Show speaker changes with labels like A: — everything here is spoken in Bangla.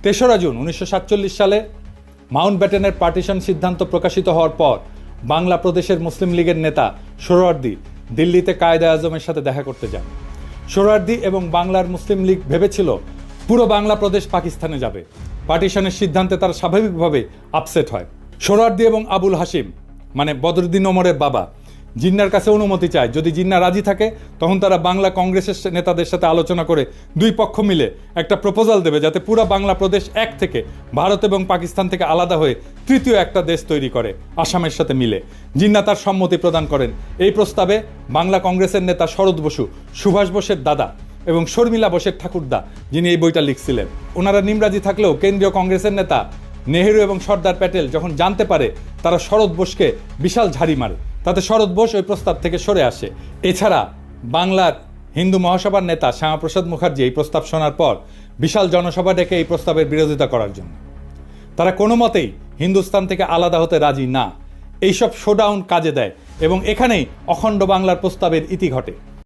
A: ৩রা জুন ১৯৪৭ সালে মাউন্টব্যাটেনের পার্টিশন সিদ্ধান্ত প্রকাশিত হওয়ার পর বাংলা প্রদেশের মুসলিম লীগের নেতা সোহরাওয়ার্দী দিল্লিতে কায়েদ-ই-আজমের সাথে দেখা করতে যান। সোহরাওয়ার্দী এবং বাংলার মুসলিম লীগ ভেবেছিল পুরো বাংলা প্রদেশ পাকিস্তানে যাবে। পার্টিশনের সিদ্ধান্তে তারা স্বাভাবিকভাবে আপসেট হয়। সোহরাওয়ার্দী এবং আবুল হাশিম মানে বদরুদ্দিন ওমরের বাবা জিন্নার কাছে অনুমতি চায়। যদি জিন্না রাজি থাকে তখন তারা বাংলা কংগ্রেসের নেতাদের সাথে আলোচনা করে দুই পক্ষ মিলে একটা প্রপোজাল দেবে যাতে পুরো বাংলা প্রদেশ এক থেকে ভারত এবং পাকিস্তান থেকে আলাদা হয়ে তৃতীয় একটা দেশ তৈরি করে আসামের সাথে মিলে। জিন্না তার সম্মতি প্রদান করেন। এই প্রস্তাবে বাংলা কংগ্রেসের নেতা শরৎ বসু, সুভাষ বোসের দাদা এবং শর্মিলা বোসের ঠাকুরদা, যিনি এই বইটা লিখছিলেন, ওনারা নিমরাজি থাকলেও কেন্দ্রীয় কংগ্রেসের নেতা নেহেরু এবং সর্দার প্যাটেল যখন জানতে পারে, তারা শরৎ বোসকে বিশাল ঝাড়ি মারে। তাতে শরৎ বোস ওই প্রস্তাব থেকে সরে আসে। এছাড়া বাংলার হিন্দু মহাসভার নেতা শ্যামাপ্রসাদ মুখার্জি এই প্রস্তাব শোনার পর বিশাল জনসভা ডেকে এই প্রস্তাবের বিরোধিতা করার জন্য। তারা কোনো মতেই হিন্দুস্তান থেকে আলাদা হতে রাজি না। এইসব শোডাউন কাজে দেয় এবং এখানেই অখণ্ড বাংলার প্রস্তাবের ইতি ঘটে।